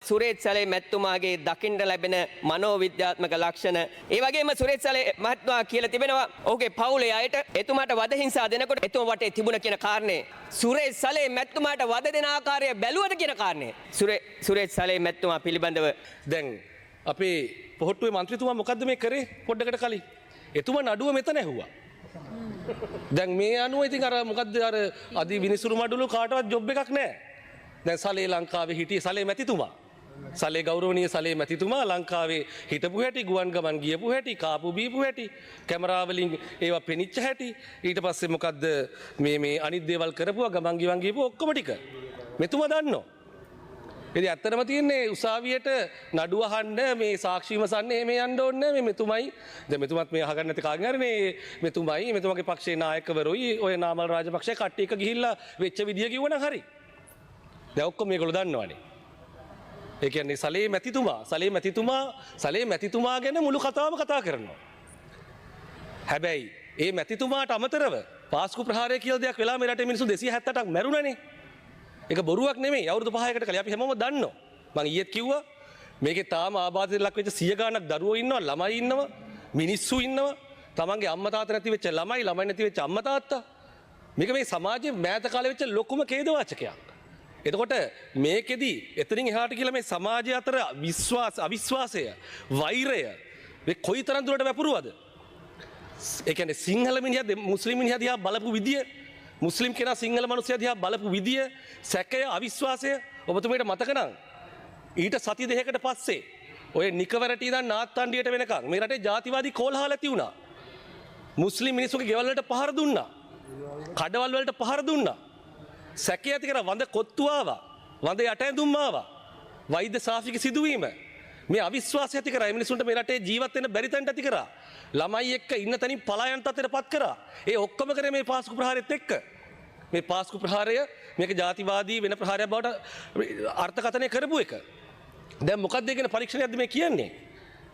සුරේත් සලේ මැතිතුමාගේ දකින්න ලැබෙන මනෝවිද්‍යාත්මක ලක්ෂණ. ඒ වගේම සුරේත් සලේ මහත්මයා කියලා තිබෙනවා ඔහුගේ පවුලේ අයට එතුමාට වද හිංසා දෙනකොට එතුමා වටේ තිබුණ කියන කාරණේ. සුරේත් සලේ මැතිතුමාට වද දෙන ආකාරය බැලුවද කියන කාරණේ. සුරේත් සලේ මැතිතුමා පිළිබඳව දැන් අපේ පොහොට්ටුවේ මන්ත්‍රීතුමා මොකද්ද මේ කරේ පොඩ්ඩකට කලින්? එතුමා නඩුව මෙතන ඇහුවා. දැන් මේ අනුව ඉතින් අර මොකද්ද අර අදි විනිසුරු මඩුළු කාටවත් ජොබ් එකක් නැහැ. දැන් සලේ ලංකාවේ හිටියේ සලේ මැතිතුමා. සලේ ගෞරවනීය සලේ මැතිතුමා ලංකාවේ හිටපු හැටි, ගුවන් ගමන් ගියපු හැටි, කාපු බීපු හැටි, කැමරා වලින් ඒවා පෙනිච්ච හැටි, ඊට පස්සේ මොකද්ද මේ අනිත් දේවල් කරපුවා, ගමන් ගිවන් ගියපු ඔක්කොම ටික මෙතුමා දන්නවා. ඉතින් ඇත්තටම තියෙන්නේ උසාවියට නඩුව අහන්න මේ සාක්ෂි විමසන්න එහෙම යන්න ඕනේ මේ මෙතුමයි. දැන් මෙතුමත් මේ අහගන්න නැති කාගෙන් හරි මේ මෙතුමගේ පක්ෂේ නායකවරුයි ඔය නාමල් රාජපක්ෂ කට්ටිය එක ගිහිල්ලා වෙච්ච විදිය කිව්වනම් හරි. දැන් ඔක්කොම මේගොල්ලෝ දන්නවනේ. ඒ කියන්නේ සලේ මැතිතුමා ගැන මුළු කතාවම කතා කරනවා. හැබැයි ඒ මැතිතුමාට අමතරව පාස්කු ප්‍රහාරය කියලා දෙයක් වෙලා මේ රටේ මිනිස්සු 278ක් මැරුණනේ. ඒක බොරුවක් නෙමෙයි. අවුරුදු 5කට කලින් අපි හැමෝම දන්නවා. මම ඊයේත් කිව්වා මේකේ තාම ආබාධයට ලක් වෙච්ච 100 ගාණක් දරුවෝ ඉන්නවා, ළමයි ඉන්නවා, මිනිස්සු ඉන්නවා. තමන්ගේ අම්මා තාත්තා නැති වෙච්ච ළමයි නැති වෙච්ච අම්මා තාත්තා. මේක මේ සමාජයේ මෑත කාලේ වෙච්ච ලොකුම ඛේදවාචකයක්. එතකොට මේකෙදි එතනින් එහාට කියලා මේ සමාජය අතර අවිශ්වාසය, වෛරය මේ කොයිතරම් දුරට වැපුරුවද? ඒ කියන්නේ සිංහල මිනිහා මුස්ලිම් මිනිහා දිහා බලපු විදිය, මුස්ලිම් කෙනා සිංහල මිනිහා දිහා බලපු විදිය, සැකය, අවිශ්වාසය ඔබතුමීට මතක නම් ඊට සති දෙකකට පස්සේ ඔය නිකවරට ඉඳන් නාත්තණ්ඩියට වෙනකන් මේ රටේ ජාතිවාදී කෝලහල ඇති වුණා. මුස්ලිම් මිනිස්සුගේ ගෙවල් වලට පහර දුන්නා. කඩවල් වලට පහර දුන්නා. සැකේ ඇති කර වඳ කොත්තු ආවා. වඳ යට ඇඳුම් ආවා. වෛද්‍ය සාෆික සිදුවීම මේ අවිශ්වාසය ඇති කරා. මේ මිනිසුන්ට මේ රටේ ජීවත් වෙන්න බැරි තැනට ඇති කරා. ළමයි එක්ක ඉන්න තැනින් පලායන තත්ත්වයටපත් කරා. ඒ ඔක්කොම කරේ මේ පාස්කු ප්‍රහාරයත් එක්ක. මේ පාස්කු ප්‍රහාරය මේක ජාතිවාදී වෙන ප්‍රහාරයක් බවට අර්ථකථනය කරපු එක. දැන් මොකක්ද කියන පරීක්ෂණයක්ද මේ කියන්නේ?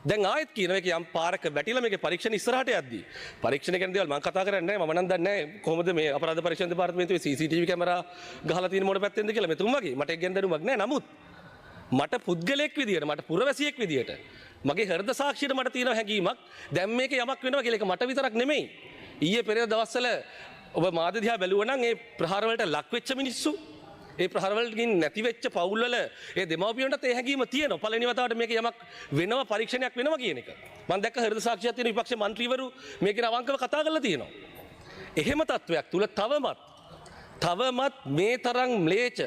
දැන් ආයෙත් කියනවා මේක යම් පාරක වැටිලා මේකේ පරීක්ෂණ ඉස්සරහට යද්දී පරීක්ෂණ ගැන දේවල් මම කතා කරන්නේ නැහැ. මම නම් දන්නේ නැහැ කොහොමද මේ අපරාධ පරීක්ෂණ දෙපාර්තමේන්තුවේ CCTV කැමරා ගහලා තියෙන මොන පැත්තෙන්ද කියලා මෙතුමාගේ මට ඒක ගැන දැනුමක් නැහැ. නමුත් මට පුද්ගලයෙක් විදියට, මට පුරවැසියෙක් විදියට මගේ හෘද සාක්ෂියට මට තියෙන හැඟීමක් දැන් මේක යමක් වෙනවා කියලා. ඒක මට විතරක් නෙමෙයි. ඊයේ පෙරේද දවස්වල ඔබ මාධ්‍ය දිහා බැලුවා නම් ඒ ප්‍රහාර වලට ලක් වෙච්ච මිනිස්සු, ඒ ප්‍රහාර වලකින් නැති වෙච්ච පවුල් වල ඒ දෙමව්පියන්ටත් ඒ හැඟීම තියෙනවා. පළවෙනි වතාවට මේක යමක් වෙනවා, පරීක්ෂණයක් වෙනවා කියන එක. මම දැක්ක හෘද සාක්ෂියක් තියෙන විපක්ෂ මන්ත්‍රීවරු මේක අවංකව කතා කරලා තියෙනවා. එහෙම තත්වයක් තුල තවමත් මේ තරම් ම්ලේච්ඡ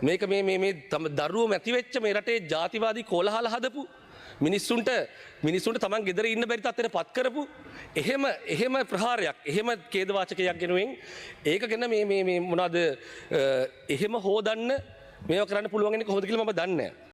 මේක මේ දරුවෝ මැති වෙච්ච මේ රටේ ජාතිවාදී කෝලහල හදපු මිනිස්සුන්ට තමන් ගෙදර ඉන්න බැරි තත්ත්වයට පත් කරපු එහෙම ප්‍රහාරයක්, එහෙම ඛේදවාචකයක් ගෙනුවෙන් ඒක ගැන මේ මොනවද එහෙම හොදන්න මේව කරන්න පුළුවන් වෙන්නේ කොහොමද කියලා මම දන්නේ නැහැ.